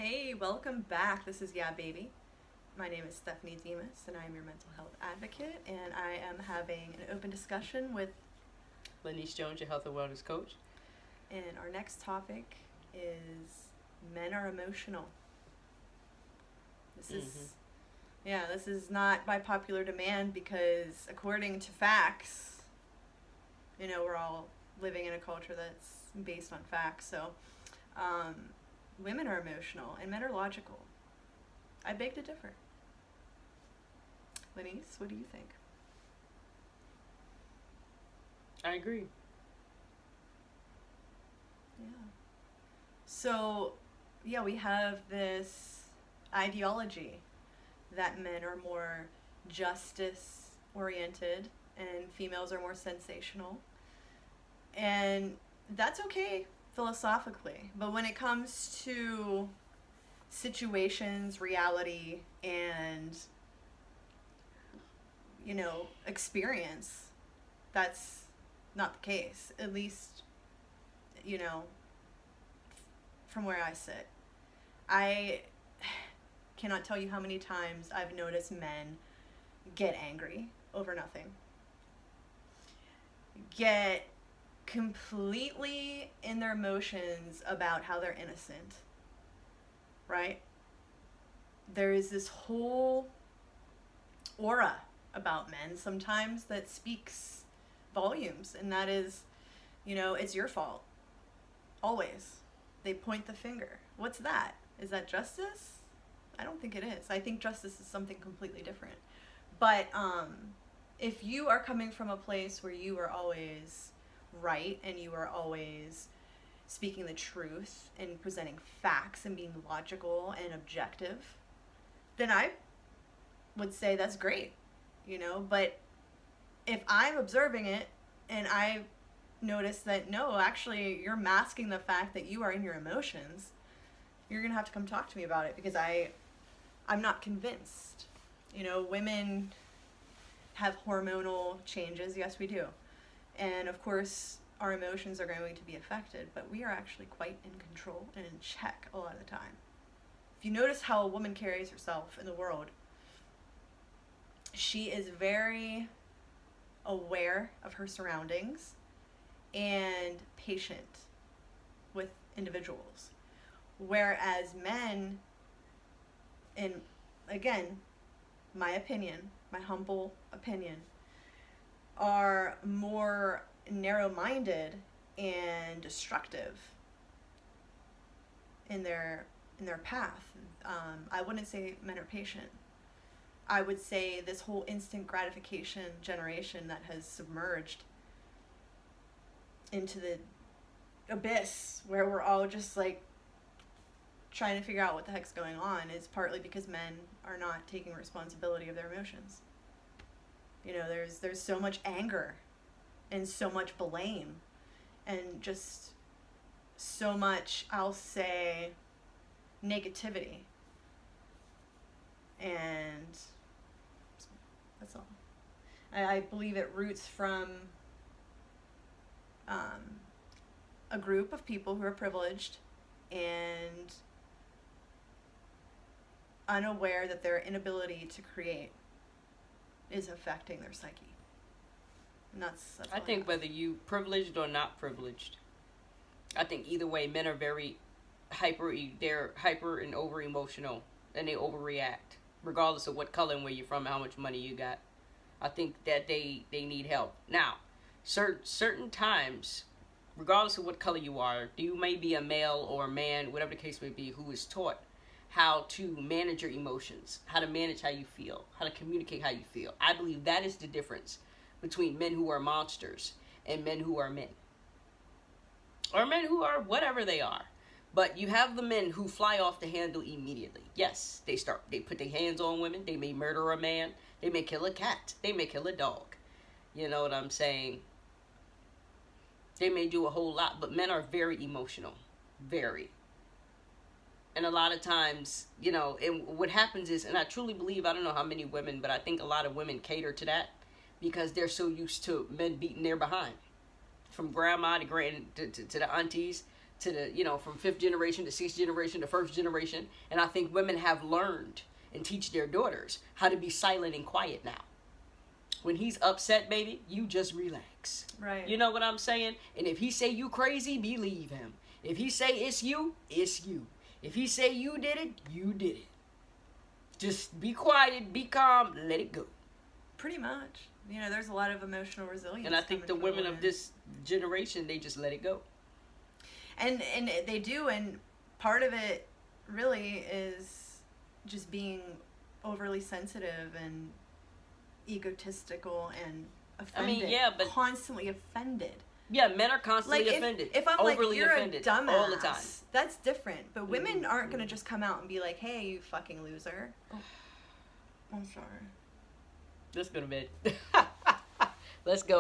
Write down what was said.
Hey, welcome back. This is Yeah Baby. My name is Stephanie Demas, and I am your mental health advocate. And I am having an open discussion with. Lanice Jones, your health and wellness coach. And our next topic is men are emotional. This is, yeah, this is not by popular demand because, according to facts, we're all living in a culture that's based on facts. So, um, women are emotional and men are logical. I beg to differ. Lanice, what do you think? I agree. Yeah. So, yeah, we have this ideology that men are more justice oriented and females are more sensational. And that's okay philosophically. But when it comes to situations, reality, and, experience, that's not the case. At least, you know, from where I sit. I cannot tell you how many times I've noticed men get angry over nothing, get completely in their emotions about how they're innocent, right? There is this whole aura about men sometimes that speaks volumes, and that is, it's your fault. Always. They point the finger. What's that? Is that justice? I don't think it is. I think justice is something completely different. But if you are coming from a place where you are always right and you are always speaking the truth and presenting facts and being logical and objective, then I would say that's great, But if I'm observing it and I notice that no, actually, you're masking the fact that you are in your emotions, you're gonna have to come talk to me about it because I'm not convinced. Women have hormonal changes. Yes, we do. And of course, our emotions are going to be affected, but we are actually quite in control and in check a lot of the time. If you notice how a woman carries herself in the world, she is very aware of her surroundings and patient with individuals. Whereas men, in, again, my opinion, my humble opinion, are more narrow-minded and destructive in their path. I wouldn't say men are patient. I would say this whole instant gratification generation that has submerged into the abyss where we're all just like trying to figure out what the heck's going on is partly because men are not taking responsibility of their emotions. There's so much anger and so much blame and just so much, I'll say, negativity. And that's all. I believe it roots from a group of people who are privileged and unaware that their inability to create is affecting their psyche. And that's I think whether you privileged or not privileged, I think either way, men are very they're hyper and over emotional, and they overreact, regardless of what color and where you're from and how much money you got. I think that they need help. Now, certain times, regardless of what color you are, you may be a male or a man, whatever the case may be, who is taught how to manage your emotions, how to manage how you feel, how to communicate how you feel. I believe that is the difference between men who are monsters and men who are men. Or men who are whatever they are. But you have the men who fly off the handle immediately. Yes, they put their hands on women, they may murder a man, they may kill a cat, they may kill a dog. You know what I'm saying? They may do a whole lot, but men are very emotional. Very. And a lot of times, and what happens is, and I truly believe, I don't know how many women, but I think a lot of women cater to that because they're so used to men beating their behind. From grandma to the aunties, to the, you know, from 5th generation to 6th generation to 1st generation. And I think women have learned and teach their daughters how to be silent and quiet now. When he's upset, baby, you just relax. Right. You know what I'm saying? And if he say you crazy, believe him. If he say it's you, it's you. If he say you did it, you did it. Just be quiet, be calm, let it go. Pretty much. You know, there's a lot of emotional resilience. And I think the women of this generation, they just let it go. And they do, and part of it really is just being overly sensitive and egotistical and offended. I mean, yeah, but constantly offended. Yeah, men are constantly Like offended. if I'm overly like, you're offended a dumbass, all the time. that's different. But women aren't gonna just come out and be like, "Hey, you fucking loser." Oh, I'm sorry. Let's go to bed. Let's go.